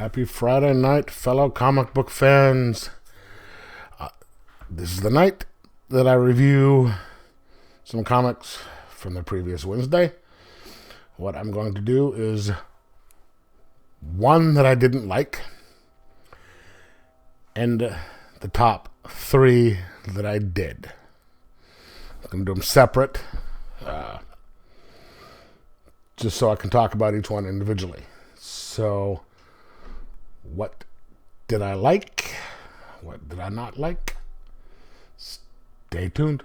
Happy Friday night, fellow comic book fans. This is the night that I review some comics from the previous Wednesday. What I'm going to do is one that I didn't like and the top three that I did. I'm going to do them separate just so I can talk about each one individually. So, what did I like? What did I not like? Stay tuned.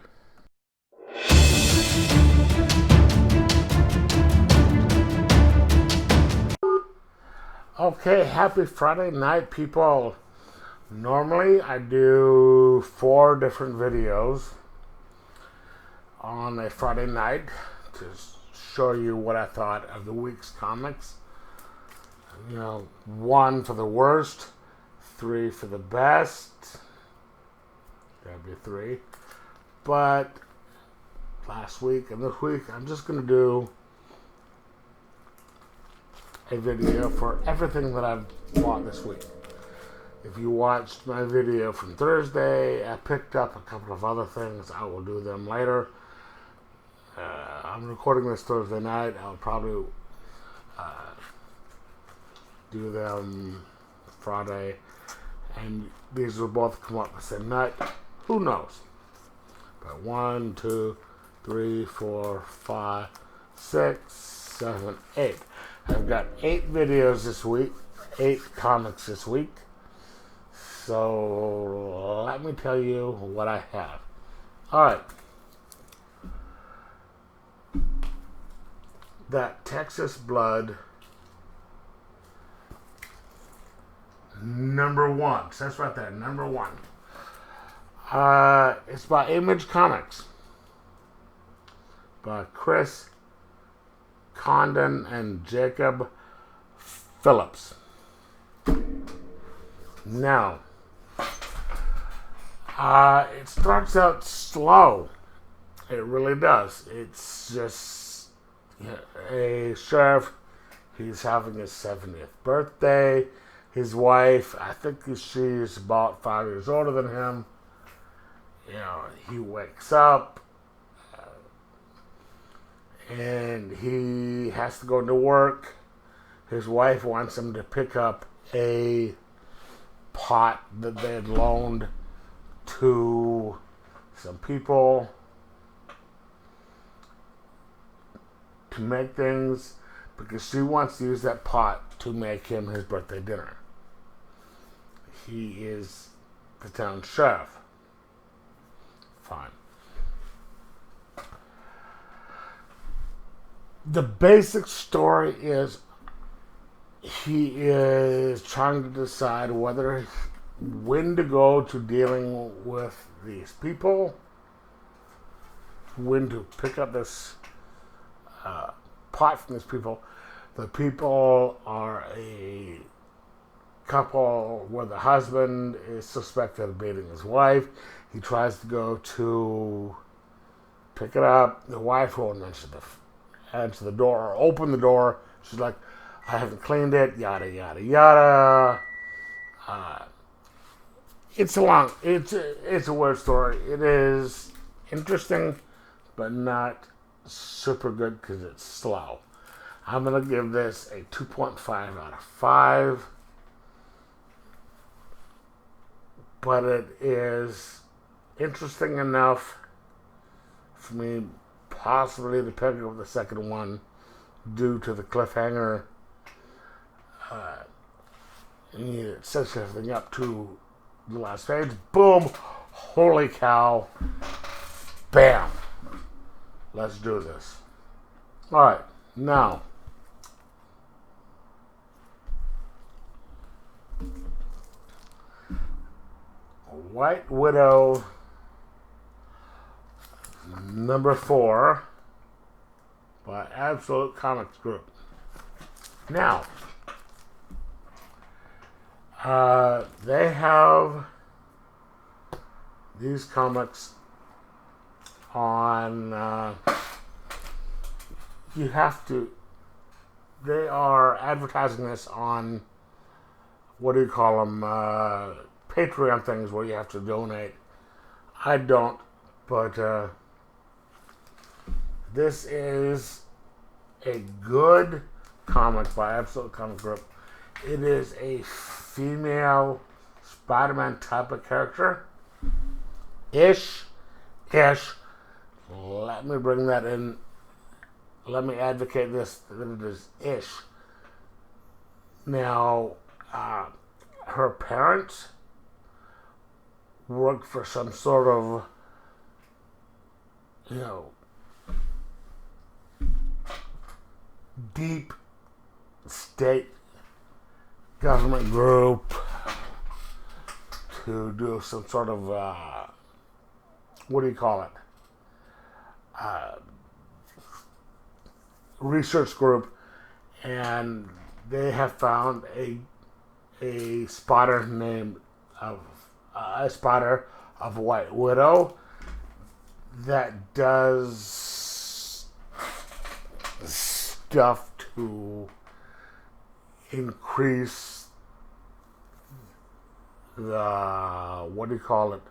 Okay, happy Friday night, people. Normally, I do 4 different videos on a Friday night to show you what I thought of the week's comics. 1 for the worst, 3 for the best. That'd be 3. But last week and this week, I'm just going to do a video for everything that I've bought this week. If you watched my video from Thursday, I picked up a couple of other things. I will do them later. I'm recording this Thursday night. I'll probably do them Friday, and these will both come up the same night. Who knows? But 1, 2, 3, 4, 5, 6, 7, 8. I've got 8 videos this week, 8 comics this week. So let me tell you what I have. Alright. That Texas Blood #1. So that's right there, #1. It's by Image Comics. By Chris Condon and Jacob Phillips. Now, it starts out slow. It really does. It's just a sheriff. He's having his 70th birthday. His wife, I think she's about 5 years older than him. He wakes up and he has to go to work. His wife wants him to pick up a pot that they had loaned to some people to make things, because she wants to use that pot to make him his birthday dinner. He is the town sheriff. Fine. The basic story is he is trying to decide when to go to dealing with these people, when to pick up this pot from these people. The people are a couple where the husband is suspected of beating his wife. He tries to go to pick it up. The wife won't answer the door or open the door. She's like, I haven't cleaned it, yada, yada, yada. It's a weird story. It is interesting, but not super good because it's slow. I'm going to give this a 2.5 out of 5. But it is interesting enough for me possibly to pick up the second one due to the cliffhanger. It sets everything up to the last page. Boom! Holy cow! Bam! Let's do this. Alright, now. White Widow #4 by Absolute Comics Group. Now, they have these comics on, they are advertising this on what do you call them, Patreon things where you have to donate. I don't, but this is a good comic by Absolute Comic Group. It is a female Spider-Man type of character. Ish. Let me bring that in. Let me advocate this, that it is ish. Now, her parents worked for some sort of, deep state government group to do some sort of, what do you call it? Research group, and they have found a spotter named a spotter of White Widow that does stuff to increase the, what do you call it,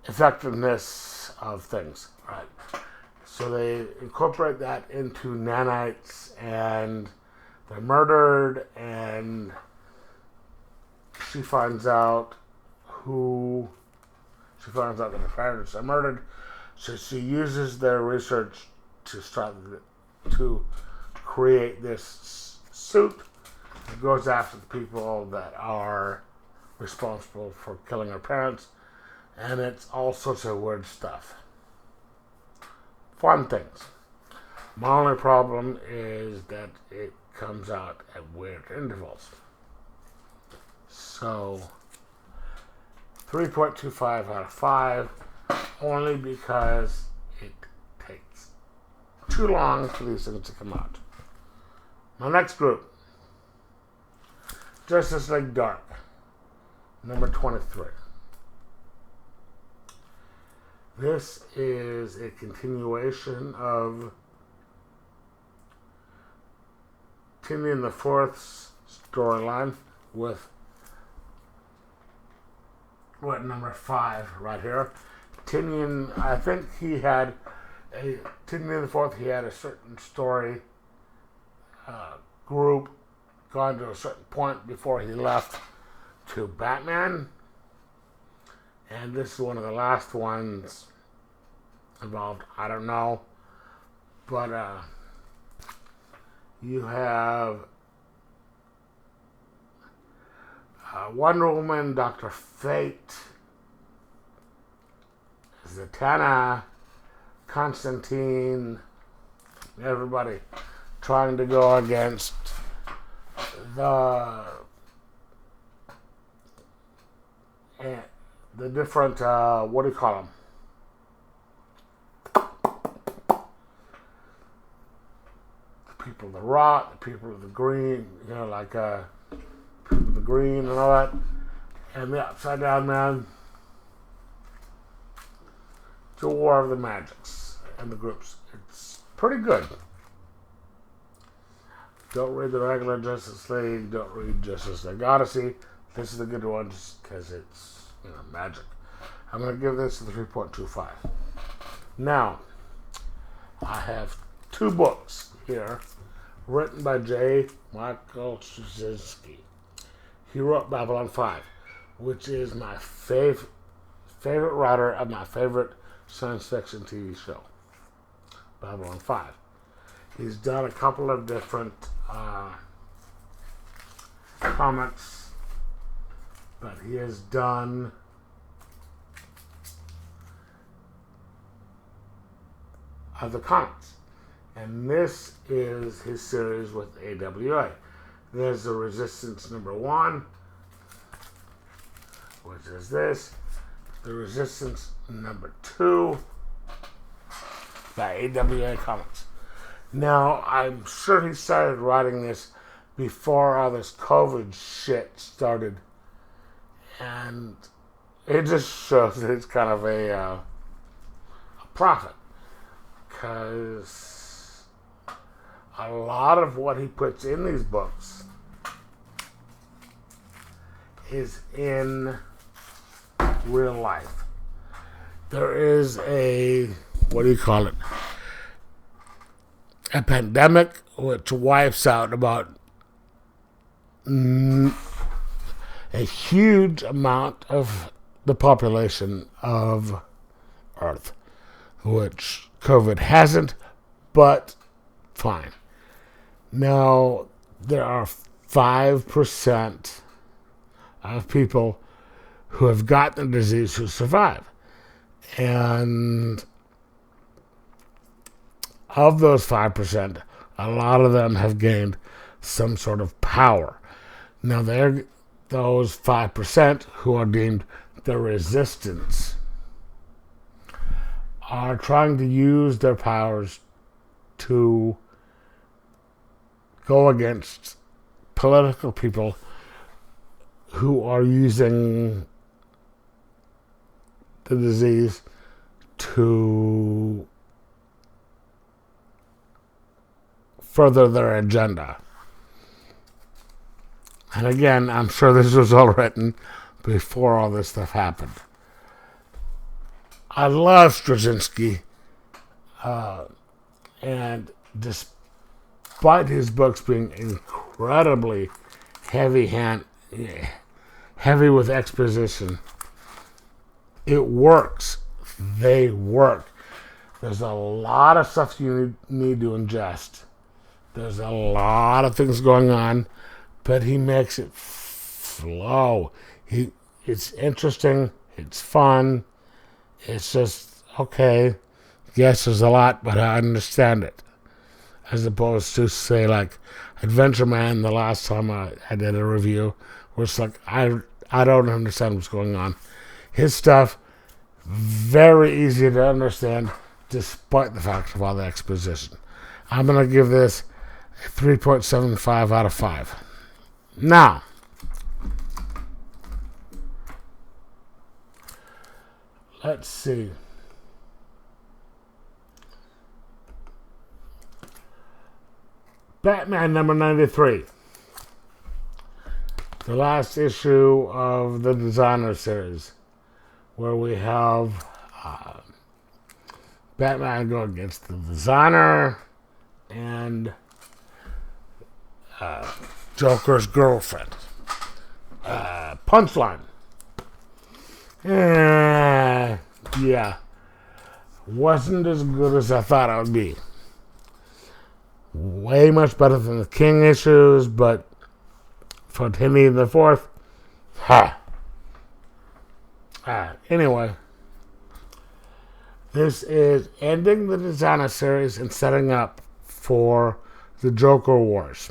effectiveness of things, right? So they incorporate that into nanites, and they're murdered, and she finds out that her parents are murdered, so she uses their research to create this suit that goes after the people that are responsible for killing her parents, and it's all sorts of weird stuff. Fun things. My only problem is that it comes out at weird intervals. So, 3.25 out of 5, only because it takes too long for these things to come out. My next group, Justice League Dark, number 23. This is a continuation of Tinian the Fourth's storyline with number 5 right here. Tinian, I think Tinian the Fourth, he had a certain story group gone to a certain point before he left to Batman. And this is one of the last ones involved. I don't know. But you have Wonder Woman, Dr. Fate, Zatanna, Constantine, everybody trying to go against the different, what do you call them? The people of the rock, the people of the green, like people of the green and all that. And the Upside Down Man. It's a War of the Magics and the groups. It's pretty good. Don't read the regular Justice League. Don't read Justice League Odyssey. This is the good one just because it's magic. I'm going to give this a 3.25. Now, I have 2 books here written by J. Michael Straczynski. He wrote Babylon 5, which is my favorite writer of my favorite science fiction TV show, Babylon 5. He's done a couple of different comics, but he has done other comics. And this is his series with AWA. There's the Resistance number 1, which is this. The Resistance number 2 by AWA Comics. Now, I'm sure he started writing this before all this COVID shit started. And it just shows that it's kind of a prophet. Because a lot of what he puts in these books is in real life. There is a, what do you call it? A pandemic which wipes out about a huge amount of the population of Earth, which COVID hasn't, but fine. Now, there are 5% of people who have gotten the disease who survive. And of those 5%, a lot of them have gained some sort of power. Now, they're those 5% who are deemed the resistance are trying to use their powers to go against political people who are using the disease to further their agenda. And again, I'm sure this was all written before all this stuff happened. I love Straczynski, and despite his books being incredibly heavy with exposition, it works. They work. There's a lot of stuff you need to ingest. There's a lot of things going on, but he makes it flow. It's interesting. It's fun. It's just, okay, yes, there's a lot, but I understand it. As opposed to, say, like Adventure Man, the last time I did a review, where it's like, I don't understand what's going on. His stuff, very easy to understand, despite the fact of all the exposition. I'm going to give this a 3.75 out of 5. Now, let's see. Batman number 93. The last issue of the Designer series, where we have Batman go against the Designer and Joker's girlfriend. Punchline. Yeah. Wasn't as good as I thought it would be. Way much better than the King issues, but for Timmy the Fourth, anyway, this is ending the Designer series and setting up for the Joker Wars.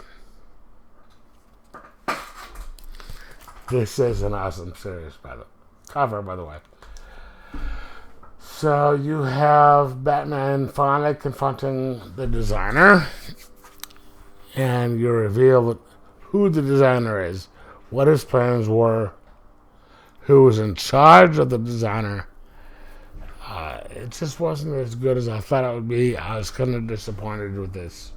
This is an awesome series, by the cover, by the way. So you have Batman finally confronting the Designer, and you reveal who the Designer is, what his plans were, who was in charge of the Designer. It just wasn't as good as I thought it would be. I was kind of disappointed with this.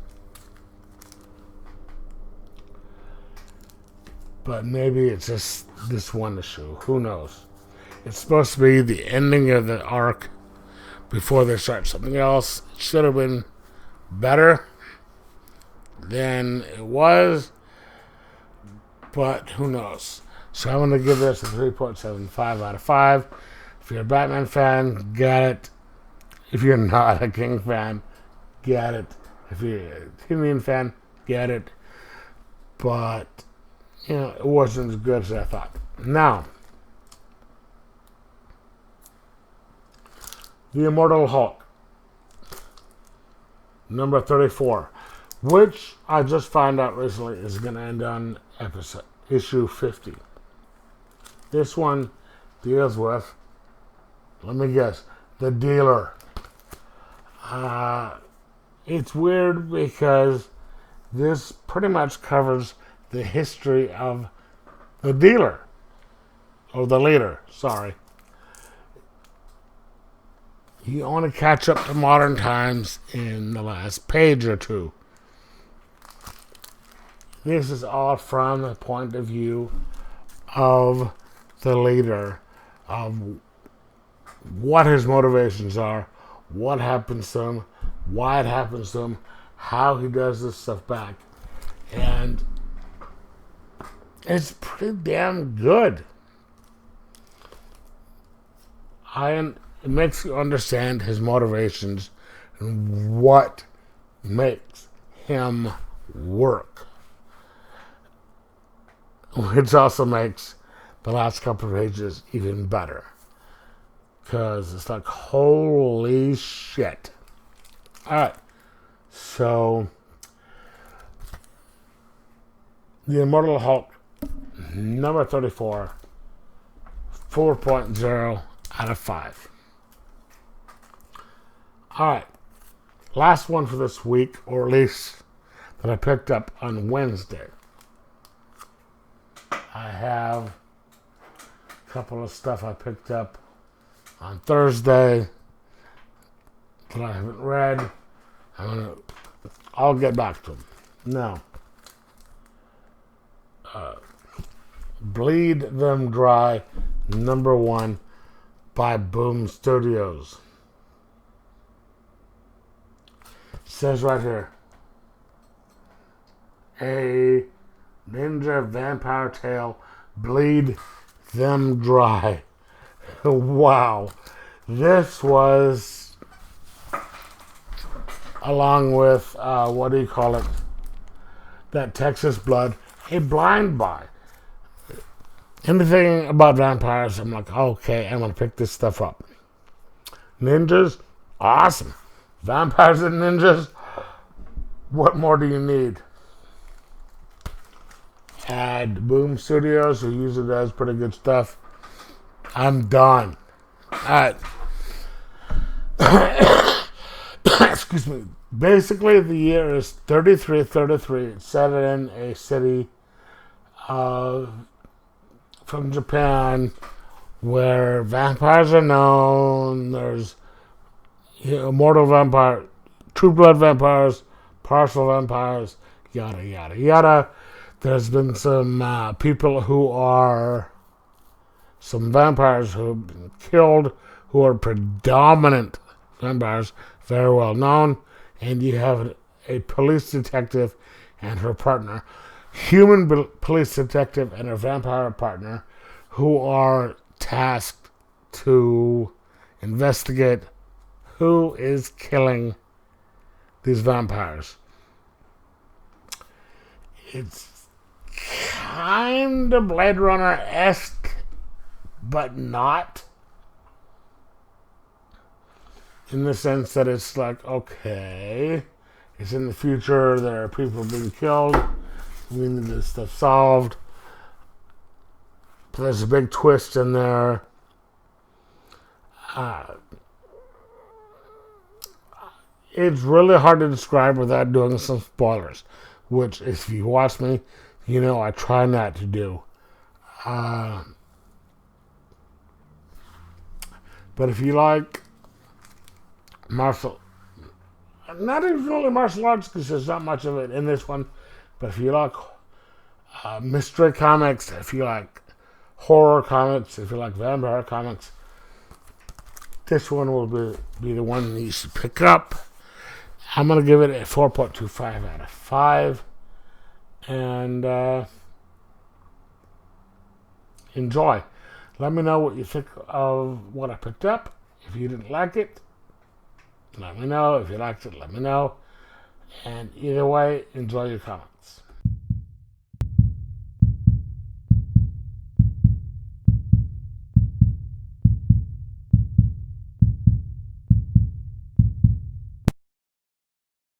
But maybe it's just this one issue. Who knows? It's supposed to be the ending of the arc before they start something else. It should have been better than it was, but who knows? So I'm going to give this a 3.75 out of 5. If you're a Batman fan, get it. If you're not a King fan, get it. If you're a Tynion fan, get it. But, it wasn't as good as I thought. Now, the Immortal Hawke, number 34, which I just found out recently is going to end on issue 50. This one deals with, let me guess, the dealer. It's weird because this pretty much covers the history of the dealer, or the leader, sorry. You only catch up to modern times in the last page or two. This is all from the point of view of the leader, of what his motivations are, what happens to him, why it happens to him, how he does this stuff back. And it's pretty damn good. It makes you understand his motivations and what makes him work. Which also makes the last couple of pages even better. Because it's like, holy shit. Alright. So, the Immortal Hawke, number 34, 4.0 out of 5. Alright. Last one for this week, or at least that I picked up on Wednesday. I have a couple of stuff I picked up on Thursday that I haven't read. I'll get back to them. Now, Bleed Them Dry, number 1 by Boom Studios. It says right here, a ninja vampire tale, Bleed Them Dry. Wow. This was, along with, what do you call it? That Texas Blood, a blind buy. Anything about vampires, I'm like, okay, I'm going to pick this stuff up. Ninjas, awesome. Vampires and ninjas, what more do you need? And Boom Studios, who usually does pretty good stuff. I'm done. Alright. Excuse me. Basically, the year is 3333. It's set in a city from Japan where vampires are known. There's immortal vampire, true blood vampires, partial vampires, yada, yada, yada. There's been some people who are, some vampires who have been killed, who are predominant vampires, very well known. And you have a police detective and her partner, human police detective and her vampire partner, who are tasked to investigate who is killing these vampires. It's kind of Blade Runner-esque, but not. In the sense that it's like, okay, it's in the future, there are people being killed, we need this stuff solved. But there's a big twist in there. It's really hard to describe without doing some spoilers, which, if you watch me, you know I try not to do. But if you like not even really martial arts, because there's not much of it in this one, but if you like mystery comics, if you like horror comics, if you like vampire comics, this one will be the one you should pick up. I'm going to give it a 4.25 out of 5. And enjoy. Let me know what you think of what I picked up. If you didn't like it, let me know. If you liked it, let me know. And either way, enjoy your comic.